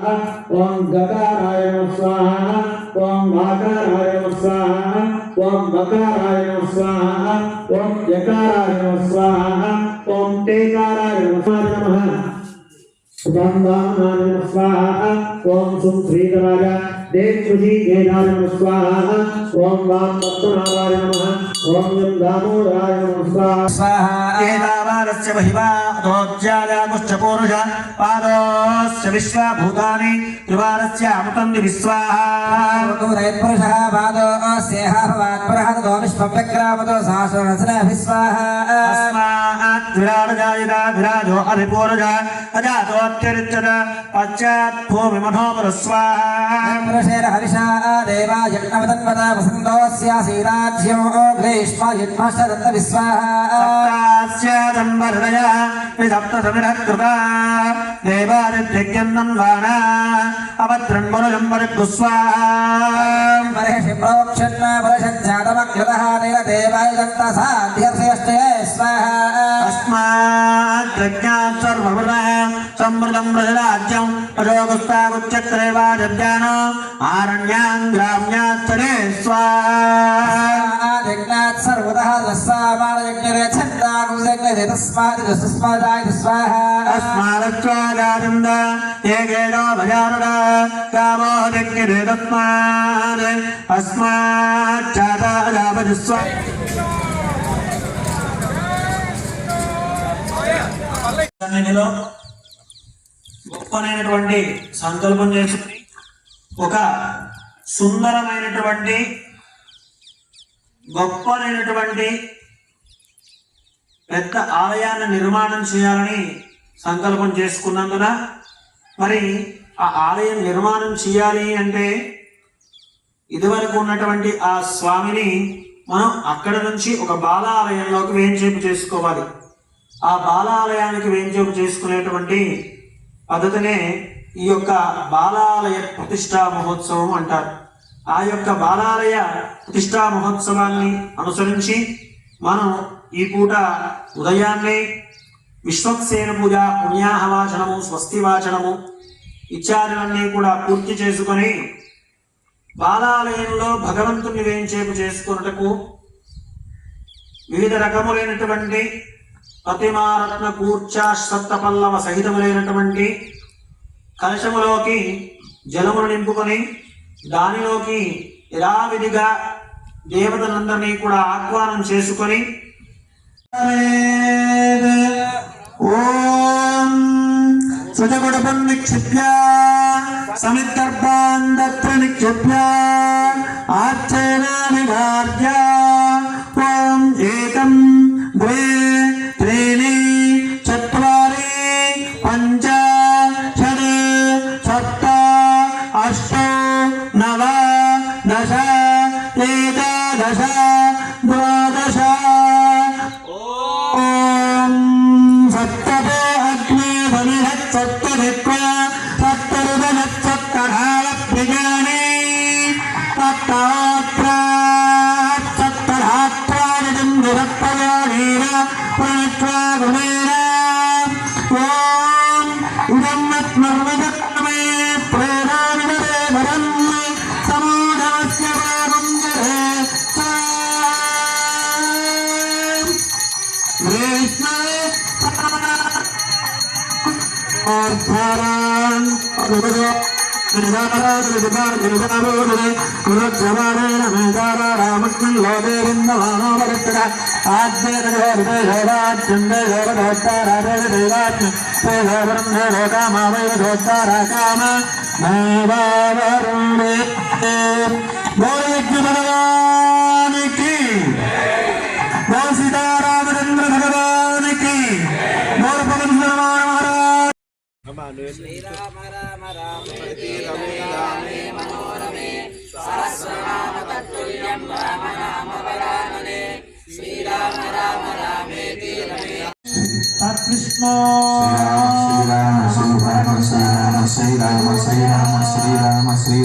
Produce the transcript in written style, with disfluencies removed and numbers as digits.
ओम गकाराय नमः स्वाहा ओम वाकाराय नमः स्वाहा ओम वकाराय नमः स्वाहा ओम यकाराय नमः स्वाहा ओम टेकाराय नमः ओम वामनाय नमः स्वाहा ओम सुम श्रीधराय देवृषि केदाय नमः स्वाहा ओम वाम पद्मनाभाय नमः ओम यम दामोदराय नमः स्वाहा केदावारस्य महिमा दोज्याया मुष्टपूर्णः पादोस्य विश्वभूतानि त्रिवारस्य अमृतं विश्वाहा पुरुषः पादोस्य भवात्परः ततो विश्वव्यक्रामतो सहस्ररचना विश्वाहा अस्मात् विराजयायिता विराजो अधिपूर्णः अजातोऽत्यरिच्यत पश्चात् भूमि मनोमर स्वाहा पुरुषेण हरिषा देवा यज्ञवतन्वता वसन्तोऽस्यासीराज्यो ग्रीष्म यज्ञश्च दत्त विश्वाहा सप्तास्य संवर्धया सप्तसमिरकृता देवादित्यज्ञन्नन्वाना अवत्रन्मनुजम्बरग्गु स्वाहा महेशि प्रोक्षन्न पुरुषज्जातमग्रतः नीलदेवाय दत्तसाध्यर्षयष्टये स्वाहा अस्मात् प्रज्ञात् सर्वमृतः समृतं रजराज्यं प्रजोगुस्तावुच्चक्रेवाजज्ञान आरण्यां ग्राम्यात्तरे स्वाहा यज्ञात् सर्वतः दस्वामानयज्ञरे छन्दागुजज्ञरे तस्मादिदस्मादाय स्वाहा अस्मादत्वागाजन्द एकेनो भजारुड कामो यज्ञरे तस्माद् अस्माच्चादाजापजुस्वा సన్నిధిలో గొప్పనైనటువంటి సంకల్పం చేసుకుని ఒక సుందరమైనటువంటి గొప్పనైనటువంటి పెద్ద ఆలయాన్ని నిర్మాణం చేయాలని సంకల్పం చేసుకున్నందున మరి ఆ ఆలయం నిర్మాణం చేయాలి అంటే ఇదివరకు ఉన్నటువంటి ఆ స్వామిని మనం అక్కడ నుంచి ఒక బాలాలయంలోకి వేంచేపు చేసుకోవాలి. ఆ బాలాలయానికి వేంచేపు చేసుకునేటువంటి పద్ధతినే ఈ యొక్క బాలాలయ ప్రతిష్టా మహోత్సవం అంటారు. ఆ యొక్క బాలాలయ ప్రతిష్టా మహోత్సవాన్ని అనుసరించి మనం ఈ పూట ఉదయాన్నే విశ్వక్సేన పూజ, పుణ్యాహవాచనము, స్వస్తివాచనము ఇత్యాదులన్నీ కూడా పూర్తి చేసుకొని బాలాలయంలో భగవంతుని వేంచేపు చేసుకున్నటకు వివిధ రకములైనటువంటి ప్రతిమారత్న కూర్చాశ్వత్థ పల్లవ సహితములైనటువంటి కలశములోకి జలమును నింపుకొని దానిలోకి యథావిధిగా దేవతలందరినీ కూడా ఆహ్వానం చేసుకొని ఓం సుజగుడపం నిక్షిప్య సమిద్దర్భాన్ దత్ర నిక్షిప్య ఆర్చనాని గార్య ఓం ఏకం ద్వే త్రీణి చత్వారి పంచ షడ్ సప్త అష్ట నవ దశ ఏకాదశ ద్వాదశ ఓం సప్తపో అగ్నే ధనిహత్ సప్తదిక్వ సప్తరుదనత్ సప్తధార ప్రియాణి సప్తాత్ర సప్తధాత్రానిజం నిరప్పయానీర ప్రణత్వా గుణేన ఓం ఇదం మత్మర్మదత్మే ప్రేరానివరే వరం సమూఢవస్య వాగుంజరే కృష్ణే ఆర్ధారాన్ అనుభవ భగవానికి సీతారామచంద్ర భగవానికి श्री राम राम राम रमे रामे मनोरमे सहस्रनाम तत्तुल्यं राम नाम वरानने श्री राम राम रामेति रमे कृष्ण श्री राम श्री राम श्री राम श्री राम श्री राम श्री राम श्री